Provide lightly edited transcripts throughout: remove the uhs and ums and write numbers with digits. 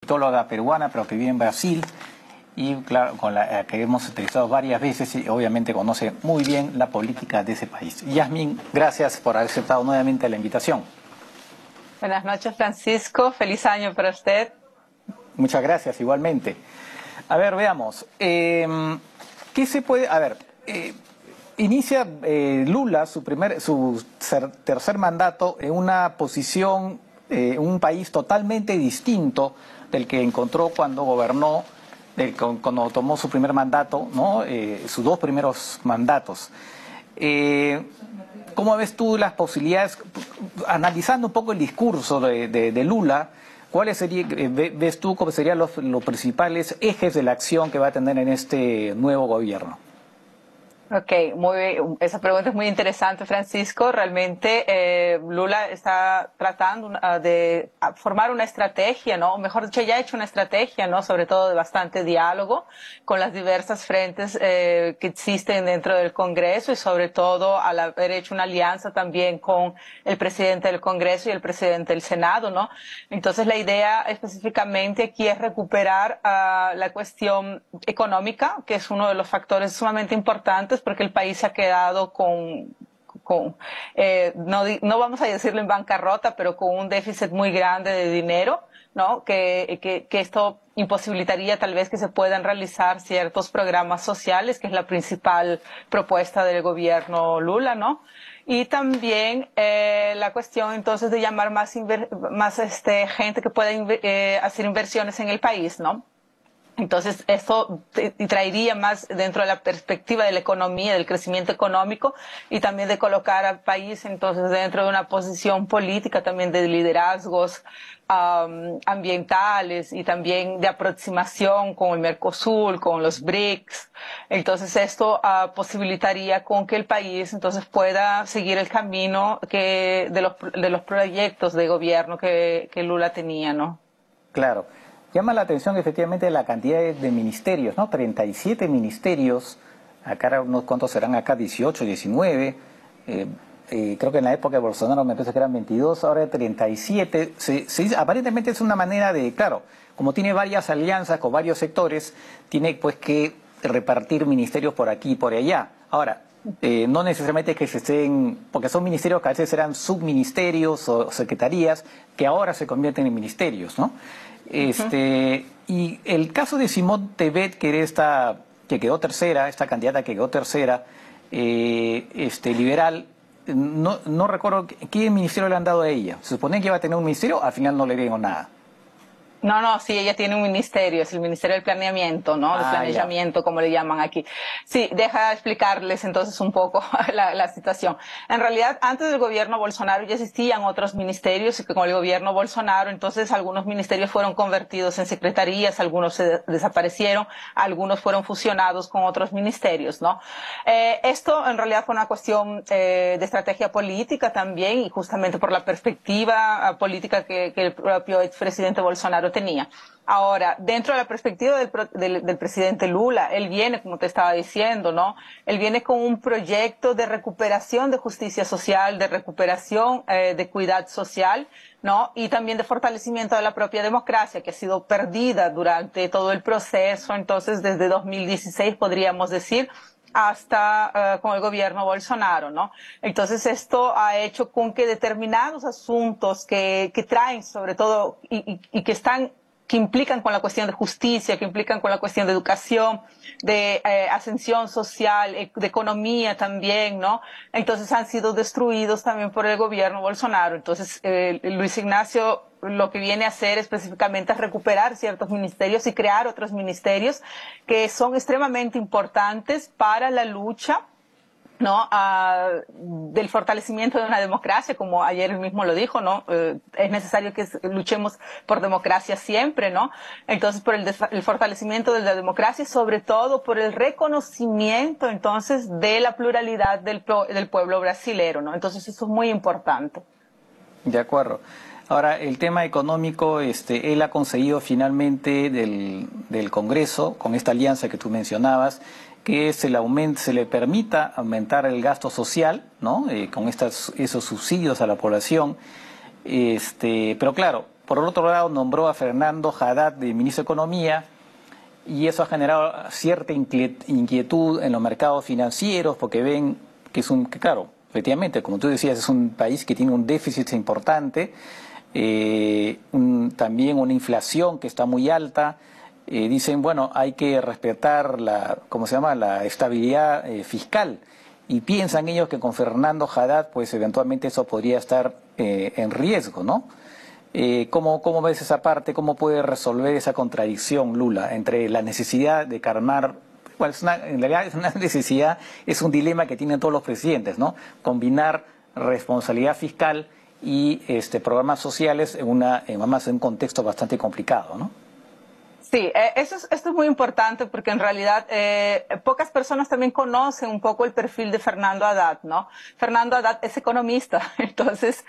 politóloga peruana, pero que vive en Brasil y claro, con la que hemos entrevistado varias veces y obviamente conoce muy bien la política de ese país. Yasmin, gracias por haber aceptado nuevamente la invitación. Buenas noches, Francisco. Feliz año para usted. Muchas gracias, igualmente. A ver, veamos. ¿Qué se puede...? A ver, inicia Lula su tercer mandato en una posición, un país totalmente distinto del que encontró cuando gobernó, cuando tomó su primer mandato, ¿no? Sus dos primeros mandatos. ¿Cómo ves tú las posibilidades, analizando un poco el discurso de Lula, cuáles ves tú cómo serían los principales ejes de la acción que va a tener en este nuevo gobierno? Ok, esa pregunta es muy interesante, Francisco. Realmente Lula está tratando de formar una estrategia, ¿no? Mejor dicho, ya ha hecho una estrategia, ¿no? Sobre todo de bastante diálogo con las diversas frentes que existen dentro del Congreso y sobre todo al haber hecho una alianza también con el presidente del Congreso y el presidente del Senado, ¿no? Entonces la idea específicamente aquí es recuperar la cuestión económica, que es uno de los factores sumamente importantes porque el país se ha quedado no vamos a decirlo en bancarrota, pero con un déficit muy grande de dinero, ¿no? Que esto imposibilitaría tal vez que se puedan realizar ciertos programas sociales, que es la principal propuesta del gobierno Lula, ¿no? Y también la cuestión entonces de llamar más gente que pueda hacer inversiones en el país, ¿no? Entonces, esto traería más dentro de la perspectiva de la economía, del crecimiento económico y también de colocar al país entonces dentro de una posición política también de liderazgos ambientales y también de aproximación con el Mercosur, con los BRICS. Entonces, esto posibilitaría con que el país entonces pueda seguir el camino de los proyectos de gobierno que Lula tenía, ¿no? Claro. Llama la atención efectivamente la cantidad de ministerios, ¿no? 37 ministerios, acá unos cuantos serán acá, 18, 19, creo que en la época de Bolsonaro me parece que eran 22, ahora hay 37. Aparentemente es una manera de, claro, como tiene varias alianzas con varios sectores, tiene pues que repartir ministerios por aquí y por allá. Ahora, no necesariamente que se estén, porque son ministerios que a veces eran subministerios o secretarías que ahora se convierten en ministerios, ¿no? Y el caso de Simone Tebet, que era que quedó tercera, esta candidata que quedó tercera, liberal, no recuerdo qué ministerio le han dado a ella. Se supone que iba a tener un ministerio, al final no le dieron nada. No, sí, ella tiene un ministerio, es el Ministerio del Planeamiento, ¿no? Del planillamiento, como le llaman aquí. Sí, deja explicarles entonces un poco la situación. En realidad, antes del gobierno Bolsonaro ya existían otros ministerios y que con el gobierno Bolsonaro, entonces algunos ministerios fueron convertidos en secretarías, algunos se desaparecieron, algunos fueron fusionados con otros ministerios, ¿no? Esto en realidad fue una cuestión de estrategia política también y justamente por la perspectiva política que el propio expresidente Bolsonaro tenía. Ahora, dentro de la perspectiva del presidente Lula, él viene, como te estaba diciendo, ¿no? Él viene con un proyecto de recuperación de justicia social, de recuperación de equidad social, ¿no? Y también de fortalecimiento de la propia democracia, que ha sido perdida durante todo el proceso. Entonces, desde 2016 podríamos decir, hasta con el gobierno Bolsonaro, ¿no? Entonces esto ha hecho con que determinados asuntos que traen sobre todo y que implican con la cuestión de justicia, que implican con la cuestión de educación, de ascensión social, de economía también, ¿no? Entonces han sido destruidos también por el gobierno Bolsonaro. Entonces Luis Ignacio lo que viene a hacer específicamente es recuperar ciertos ministerios y crear otros ministerios que son extremadamente importantes para la lucha, ¿no? Del fortalecimiento de una democracia, como ayer él mismo lo dijo, ¿no? Es necesario que luchemos por democracia siempre, ¿no? Entonces, por el fortalecimiento de la democracia y sobre todo por el reconocimiento, entonces, de la pluralidad del pueblo brasilero, ¿no? Entonces, eso es muy importante. De acuerdo. Ahora, el tema económico, él ha conseguido finalmente del Congreso, con esta alianza que tú mencionabas, que se le permita aumentar el gasto social, ¿no? Con esos subsidios a la población. Pero claro, Por el otro lado, nombró a Fernando Haddad de ministro de Economía, y eso ha generado cierta inquietud en los mercados financieros, porque ven que que claro, efectivamente, como tú decías, es un país que tiene un déficit importante, también una inflación que está muy alta. Dicen, bueno, hay que respetar ¿cómo se llama?, la estabilidad fiscal, y piensan ellos que con Fernando Haddad, pues eventualmente eso podría estar en riesgo, ¿no? ¿Cómo ves esa parte? ¿Cómo puede resolver esa contradicción Lula entre la necesidad de calmar? Bueno, en realidad es una necesidad, es un dilema que tienen todos los presidentes, ¿no? Combinar responsabilidad fiscal y programas sociales en un contexto bastante complicado, ¿no? Sí, esto es muy importante porque en realidad pocas personas también conocen un poco el perfil de Fernando Haddad, ¿no? Fernando Haddad es economista, entonces,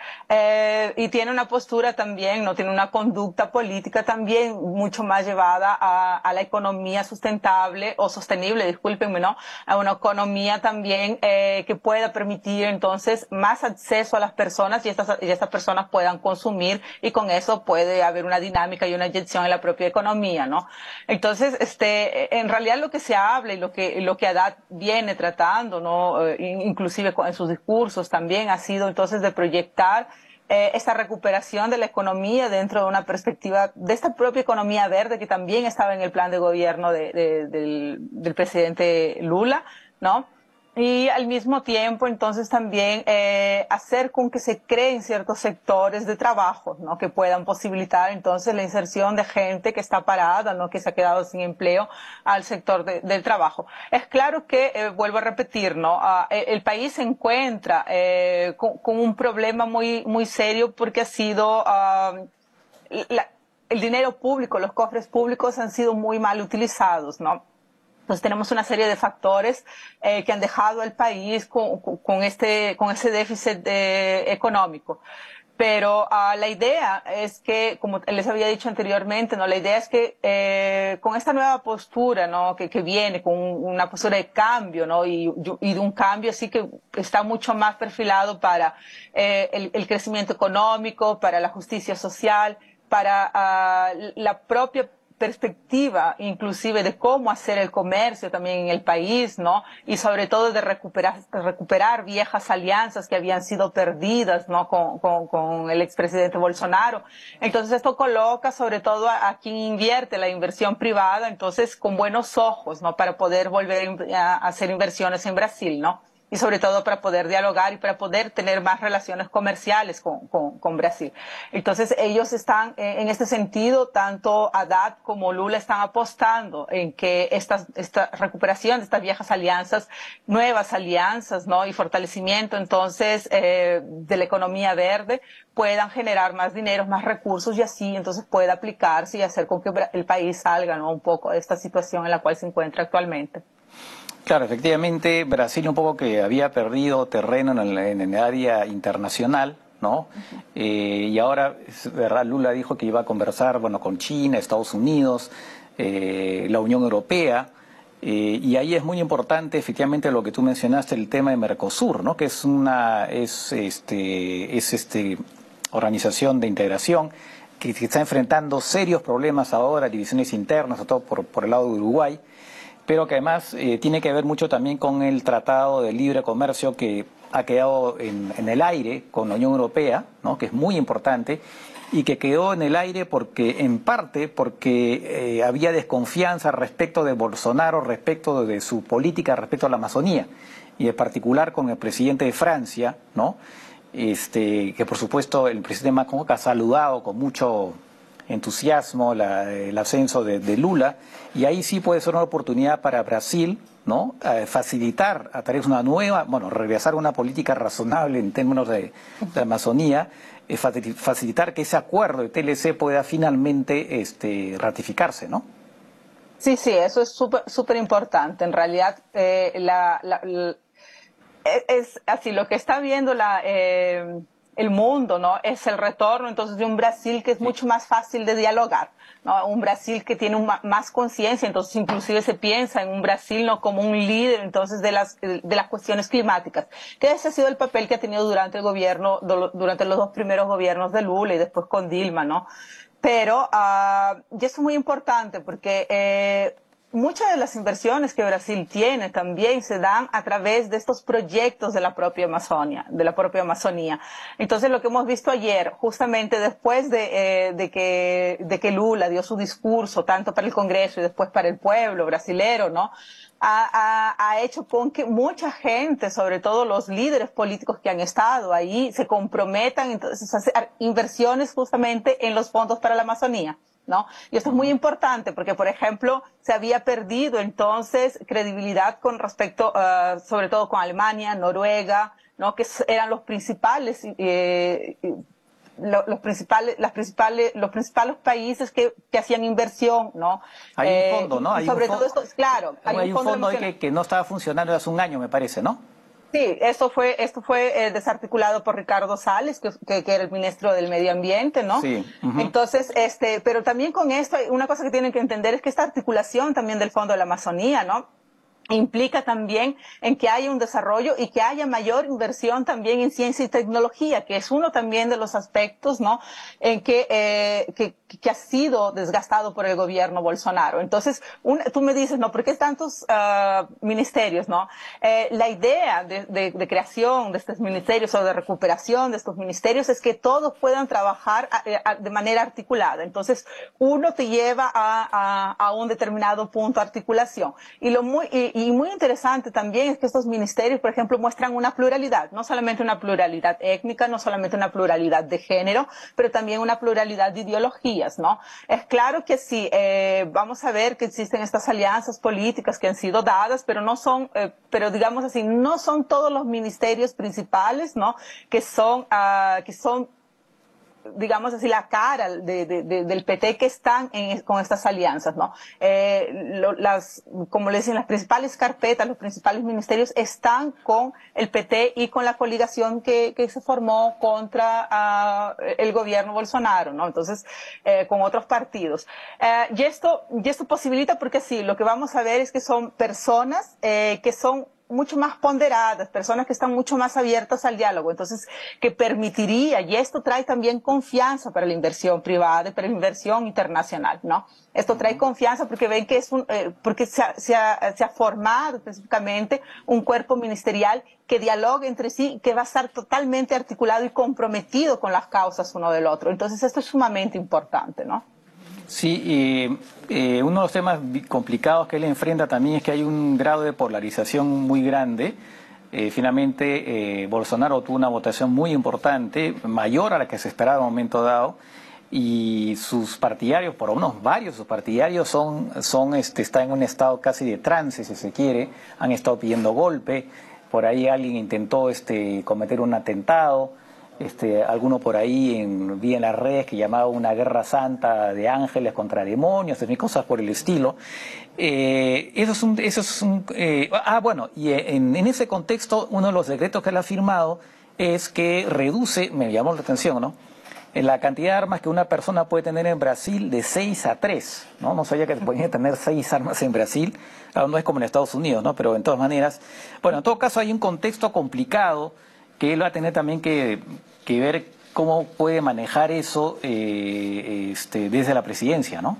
y tiene una postura también, ¿no? Tiene una conducta política también mucho más llevada a la economía sustentable o sostenible, discúlpenme, ¿no? A una economía también que pueda permitir entonces más acceso a las personas y estas personas puedan consumir, y con eso puede haber una dinámica y una inyección en la propia economía, ¿no? Entonces, en realidad lo que se habla y lo que Haddad viene tratando, ¿no? Inclusive en sus discursos también ha sido entonces de proyectar esta recuperación de la economía dentro de una perspectiva de esta propia economía verde que también estaba en el plan de gobierno del presidente Lula, ¿no? Y al mismo tiempo, entonces, también hacer con que se creen ciertos sectores de trabajo, ¿no? Que puedan posibilitar, entonces, la inserción de gente que está parada, ¿no? Que se ha quedado sin empleo al sector del trabajo. Es claro que, vuelvo a repetir, ¿no? El país se encuentra con un problema muy serio porque ha sido el dinero público, los cofres públicos han sido muy mal utilizados, ¿no? Entonces tenemos una serie de factores que han dejado al país con ese déficit económico. Pero la idea es que, como les había dicho anteriormente, ¿no? La idea es que con esta nueva postura, ¿no? que viene, con una postura de cambio, ¿no? y de un cambio así que está mucho más perfilado para el crecimiento económico, para la justicia social, para la propia perspectiva inclusive de cómo hacer el comercio también en el país, ¿no? Y sobre todo de recuperar viejas alianzas que habían sido perdidas, ¿no? Con el expresidente Bolsonaro. Entonces esto coloca sobre todo a quien invierte la inversión privada, entonces con buenos ojos, ¿no? Para poder volver a hacer inversiones en Brasil, ¿no? Y sobre todo para poder dialogar y para poder tener más relaciones comerciales con Brasil. Entonces ellos están, en este sentido, tanto Haddad como Lula están apostando en que esta recuperación de estas viejas alianzas, nuevas alianzas, ¿no? Y fortalecimiento entonces de la economía verde puedan generar más dinero, más recursos, y así entonces pueda aplicarse y hacer con que el país salga, ¿no? Un poco de esta situación en la cual se encuentra actualmente. Claro, efectivamente, Brasil un poco que había perdido terreno en el área internacional, ¿no? Y ahora, es verdad, Lula dijo que iba a conversar, bueno, con China, Estados Unidos, la Unión Europea, y ahí es muy importante, efectivamente, lo que tú mencionaste, el tema de Mercosur, ¿no? Que es una organización de integración que está enfrentando serios problemas ahora, divisiones internas, sobre todo por el lado de Uruguay, pero que además tiene que ver mucho también con el Tratado de Libre Comercio que ha quedado en el aire con la Unión Europea, ¿no? Que es muy importante, y que quedó en el aire en parte porque había desconfianza respecto de Bolsonaro, respecto de su política, respecto a la Amazonía, y en particular con el presidente de Francia, ¿no? Que por supuesto el presidente Macron ha saludado con mucho entusiasmo el ascenso de Lula, y ahí sí puede ser una oportunidad para Brasil, ¿no? Facilitar a través de una nueva, bueno, regresar a una política razonable en términos de Amazonía, facilitar que ese acuerdo de TLC pueda finalmente ratificarse, ¿no? Sí, sí, eso es súper importante. En realidad, es así, lo que está viendo el mundo, ¿no? Es el retorno entonces de un Brasil que es mucho más fácil de dialogar, ¿no? Un Brasil que tiene más conciencia, entonces inclusive se piensa en un Brasil, ¿no?, como un líder entonces de las cuestiones climáticas, que ese ha sido el papel que ha tenido durante durante los dos primeros gobiernos de Lula y después con Dilma, ¿no? Pero, y eso es muy importante porque muchas de las inversiones que Brasil tiene también se dan a través de estos proyectos de la propia Amazonía. Entonces, lo que hemos visto ayer, justamente después de que Lula dio su discurso, tanto para el Congreso y después para el pueblo brasilero, ¿no?, ha hecho con que mucha gente, sobre todo los líderes políticos que han estado ahí, se comprometan entonces a hacer inversiones justamente en los fondos para la Amazonía, ¿no? Y esto es muy importante porque, por ejemplo, se había perdido entonces credibilidad con respecto, sobre todo con Alemania, Noruega, ¿no?, que eran los principales los principales países que hacían inversión, ¿no? Hay un fondo, ¿no? Y sobre todo esto, claro, hay un fondo ahí que no estaba funcionando hace un año, me parece, ¿no? Sí, esto fue desarticulado por Ricardo Salles, que era el ministro del Medio Ambiente, ¿no? Sí. Entonces, pero también con esto, una cosa que tienen que entender es que esta articulación también del Fondo de la Amazonía, ¿no?, implica también en que haya un desarrollo y que haya mayor inversión también en ciencia y tecnología, que es uno también de los aspectos, ¿no?, en que ha sido desgastado por el gobierno Bolsonaro. Entonces, tú me dices, ¿no?, ¿por qué tantos ministerios, no? La idea de creación de estos ministerios o de recuperación de estos ministerios es que todos puedan trabajar de manera articulada. Entonces, uno te lleva a un determinado punto de articulación. Y muy interesante también es que estos ministerios, por ejemplo, muestran una pluralidad, no solamente una pluralidad étnica, no solamente una pluralidad de género, pero también una pluralidad de ideologías, ¿no? Es claro que sí, vamos a ver que existen estas alianzas políticas que han sido dadas, pero no son, pero digamos así, no son todos los ministerios principales, ¿no?, que son digamos así, la cara del PT que están con estas alianzas, ¿no? Como le dicen, las principales carpetas, los principales ministerios están con el PT y con la coligación que se formó contra el gobierno Bolsonaro, ¿no? Entonces, con otros partidos. Y esto posibilita, porque sí, lo que vamos a ver es que son personas que son mucho más ponderadas, personas que están mucho más abiertas al diálogo, entonces que permitiría, y esto trae también confianza para la inversión privada y para la inversión internacional, ¿no? Esto trae confianza porque ven que porque se ha formado específicamente un cuerpo ministerial que dialogue entre sí, que va a estar totalmente articulado y comprometido con las causas uno del otro. Entonces esto es sumamente importante, ¿no? Sí, uno de los temas complicados que él enfrenta también es que hay un grado de polarización muy grande. Finalmente, Bolsonaro tuvo una votación muy importante, mayor a la que se esperaba en un momento dado, y sus partidarios, por lo menos varios de sus partidarios, están en un estado casi de trance, si se quiere, han estado pidiendo golpe, por ahí alguien intentó cometer un atentado. Alguno por ahí vi en las redes que llamaba una guerra santa de ángeles contra demonios, cosas por el estilo. Bueno, y en ese contexto, uno de los decretos que él ha firmado es que reduce, me llamó la atención, ¿no?, la cantidad de armas que una persona puede tener en Brasil de 6 a 3, ¿no? No sabía que se podían tener 6 armas en Brasil, no es como en Estados Unidos, ¿no? Pero en todas maneras, bueno, en todo caso hay un contexto complicado que él va a tener también que ver cómo puede manejar eso desde la presidencia, ¿no?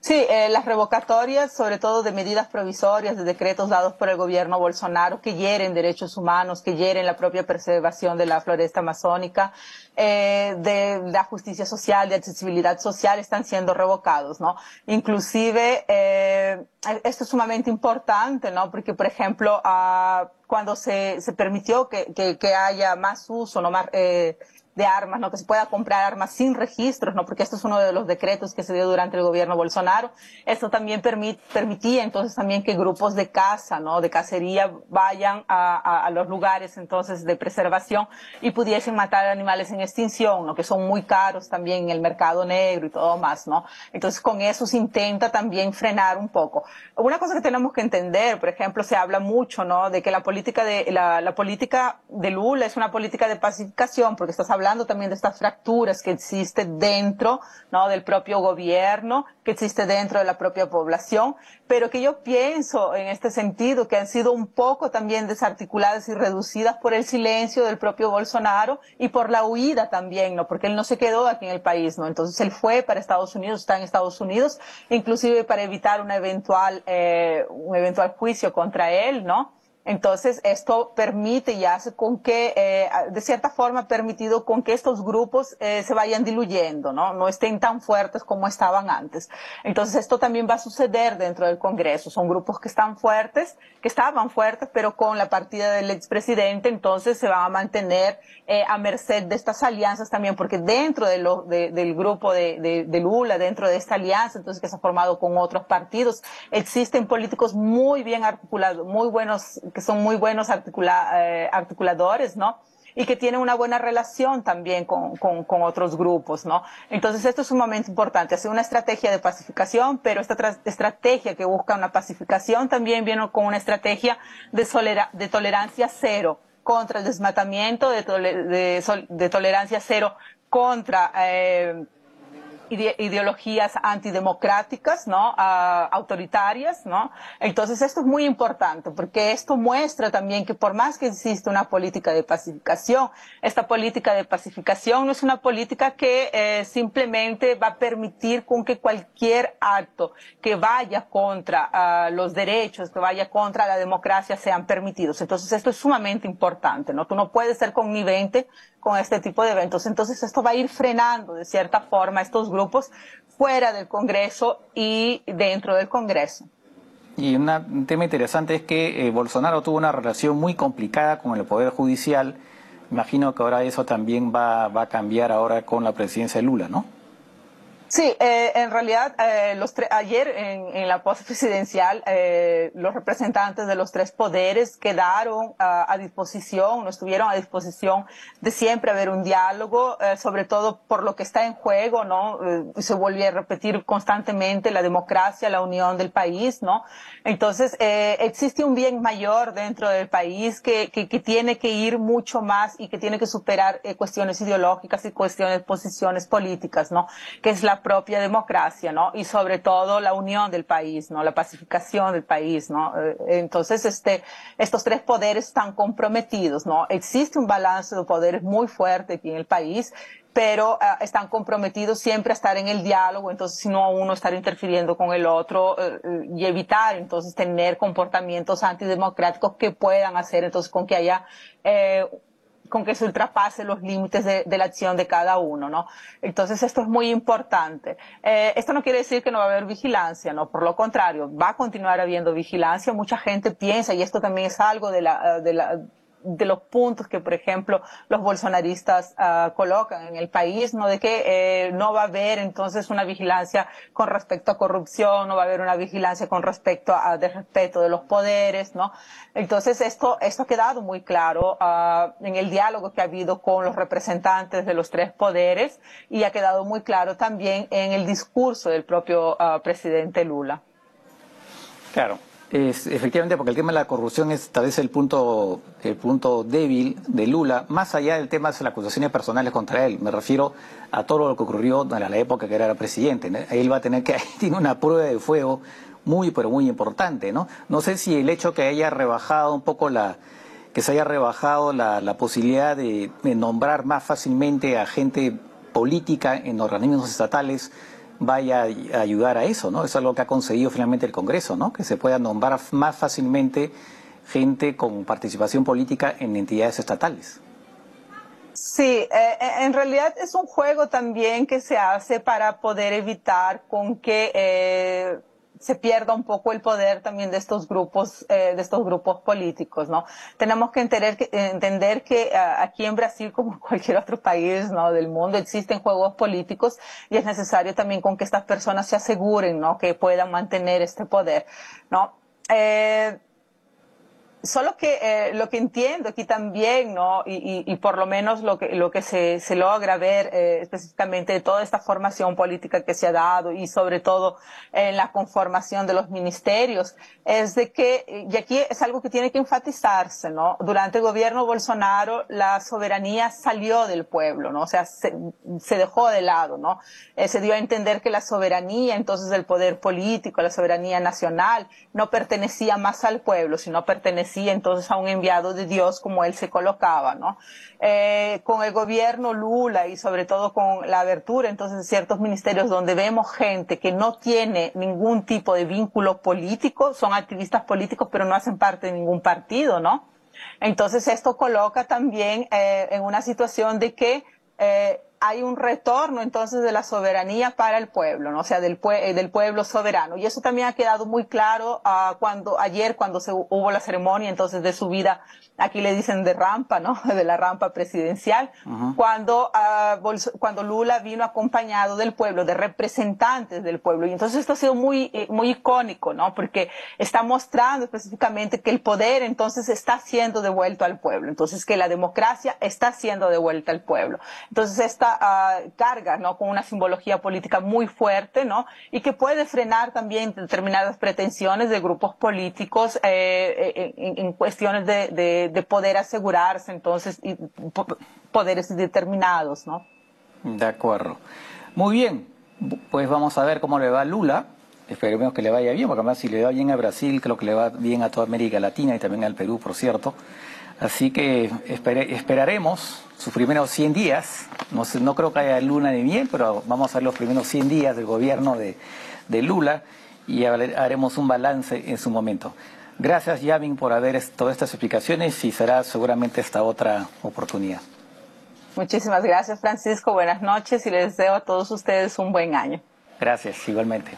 Sí, las revocatorias, sobre todo de medidas provisorias, de decretos dados por el gobierno Bolsonaro, que hieren derechos humanos, que hieren la propia preservación de la floresta amazónica, de la justicia social, de accesibilidad social, están siendo revocados, ¿no? Inclusive, esto es sumamente importante, ¿no? Porque, por ejemplo, cuando se permitió que haya más uso, ¿no?, más de armas, ¿no?, que se pueda comprar armas sin registros, ¿no?, porque esto es uno de los decretos que se dio durante el gobierno Bolsonaro. Esto también permitía entonces también que grupos de caza, ¿no?, de cacería vayan a los lugares entonces de preservación y pudiesen matar animales en extinción, ¿no? Que son muy caros también en el mercado negro y todo más, ¿no? Entonces con eso se intenta también frenar un poco. Una cosa que tenemos que entender, por ejemplo, se habla mucho, ¿no? De que la política de Lula es una política de pacificación, porque estás hablando también de estas fracturas que existen dentro, ¿no? Del propio gobierno, que existe dentro de la propia población, pero que yo pienso en este sentido que han sido un poco también desarticuladas y reducidas por el silencio del propio Bolsonaro y por la huida también, ¿no? Porque él no se quedó aquí en el país, ¿no? Entonces él fue para Estados Unidos, está en Estados Unidos, inclusive para evitar un eventual juicio contra él, ¿no? Entonces, esto permite y hace con que, de cierta forma, ha permitido con que estos grupos se vayan diluyendo, ¿no? No estén tan fuertes como estaban antes. Entonces, esto también va a suceder dentro del Congreso. Son grupos que están fuertes, que estaban fuertes, pero con la partida del expresidente, entonces se van a mantener a merced de estas alianzas también, porque dentro del grupo de Lula, dentro de esta alianza, entonces que se ha formado con otros partidos, existen políticos muy bien articulados, muy buenos, que son muy buenos articuladores, ¿no? Y que tienen una buena relación también con otros grupos, ¿no? Entonces esto es sumamente importante, hacer una estrategia de pacificación, pero esta estrategia que busca una pacificación también viene con una estrategia de tolerancia cero contra el desmatamiento, de tolerancia cero contra ideologías antidemocráticas, ¿no? Autoritarias, ¿no? Entonces esto es muy importante porque esto muestra también que por más que existe una política de pacificación, esta política de pacificación no es una política que simplemente va a permitir con que cualquier acto que vaya contra los derechos, que vaya contra la democracia sean permitidos. Entonces esto es sumamente importante, ¿no? Tú no puedes ser connivente con este tipo de eventos. Entonces esto va a ir frenando de cierta forma estos grupos fuera del Congreso y dentro del Congreso. Y un tema interesante es que Bolsonaro tuvo una relación muy complicada con el Poder Judicial. Imagino que ahora eso también va a cambiar ahora con la presidencia de Lula, ¿no? Sí, en realidad ayer en la pos presidencial los representantes de los tres poderes quedaron a disposición, no estuvieron a disposición de siempre haber un diálogo, sobre todo por lo que está en juego, ¿no? Se vuelve a repetir constantemente la democracia, la unión del país, ¿no? Entonces existe un bien mayor dentro del país que tiene que ir mucho más y que tiene que superar cuestiones ideológicas y posiciones políticas, ¿no? Que es la propia democracia, ¿no? Y sobre todo la unión del país, ¿no? La pacificación del país, ¿no? Entonces, estos tres poderes están comprometidos, ¿no? Existe un balance de poderes muy fuerte aquí en el país, pero están comprometidos siempre a estar en el diálogo, entonces si no uno estar interfiriendo con el otro y evitar entonces tener comportamientos antidemocráticos que puedan hacer entonces con que haya con que se ultrapase los límites de la acción de cada uno, ¿no? Entonces esto es muy importante. Esto no quiere decir que no va a haber vigilancia, ¿no? Por lo contrario, va a continuar habiendo vigilancia. Mucha gente piensa, y esto también es algo de los puntos que, por ejemplo, los bolsonaristas colocan en el país, ¿no? De que no va a haber entonces una vigilancia con respecto a corrupción, no va a haber una vigilancia con respecto a de respeto de los poderes, ¿no? Entonces esto ha quedado muy claro en el diálogo que ha habido con los representantes de los tres poderes y ha quedado muy claro también en el discurso del propio presidente Lula. Claro. Efectivamente, porque el tema de la corrupción es tal vez el punto débil de Lula, más allá del tema de las acusaciones personales contra él. Me refiero a todo lo que ocurrió en la época que era presidente, ¿no? Él va a tener que, tiene una prueba de fuego muy, pero muy importante, ¿no? No sé si el hecho que haya rebajado un poco que se haya rebajado la posibilidad de nombrar más fácilmente a gente política en organismos estatales vaya a ayudar a eso, ¿no? Eso es algo que ha conseguido finalmente el Congreso, ¿no? Que se pueda nombrar más fácilmente gente con participación política en entidades estatales. Sí, en realidad es un juego también que se hace para poder evitar con que se pierda un poco el poder también de estos grupos políticos, ¿no? Tenemos que entender que aquí en Brasil, como en cualquier otro país, ¿no? Del mundo, existen juegos políticos y es necesario también con que estas personas se aseguren, ¿no? Que puedan mantener este poder, ¿no? Solo que lo que entiendo aquí también, ¿no? Y por lo menos lo que se logra ver específicamente de toda esta formación política que se ha dado y sobre todo en la conformación de los ministerios, es de que, y aquí es algo que tiene que enfatizarse, ¿no? Durante el gobierno Bolsonaro la soberanía salió del pueblo, ¿no? O sea, se dejó de lado, ¿no? Se dio a entender que la soberanía entonces del poder político, la soberanía nacional, no pertenecía más al pueblo, sino pertenecía entonces a un enviado de Dios como él se colocaba, ¿no? Con el gobierno Lula y sobre todo con la abertura entonces de ciertos ministerios donde vemos gente que no tiene ningún tipo de vínculo político, son activistas políticos pero no hacen parte de ningún partido, ¿no? Entonces esto coloca también en una situación de que hay un retorno entonces de la soberanía para el pueblo, ¿no? O sea, del pueblo soberano. Y eso también ha quedado muy claro ayer cuando hubo la ceremonia entonces de subida, aquí le dicen de rampa, ¿no? De la rampa presidencial, cuando Lula vino acompañado del pueblo, de representantes del pueblo. Y entonces esto ha sido muy icónico, ¿no? Porque está mostrando específicamente que el poder entonces está siendo devuelto al pueblo. Entonces que la democracia está siendo devuelta al pueblo. Entonces esta carga, ¿no? Con una simbología política muy fuerte, ¿no? Y que puede frenar también determinadas pretensiones de grupos políticos en cuestiones de poder asegurarse, entonces, y poderes determinados, ¿no? De acuerdo. Muy bien, pues vamos a ver cómo le va a Lula. Esperemos que le vaya bien, porque además si le va bien a Brasil, creo que le va bien a toda América Latina y también al Perú, por cierto. Así que esperaremos sus primeros 100 días. No creo que haya luna de miel, pero vamos a ver los primeros 100 días del gobierno de Lula y haremos un balance en su momento. Gracias, Yavin, por haber todas estas explicaciones y será seguramente esta otra oportunidad. Muchísimas gracias, Francisco. Buenas noches y les deseo a todos ustedes un buen año. Gracias, igualmente.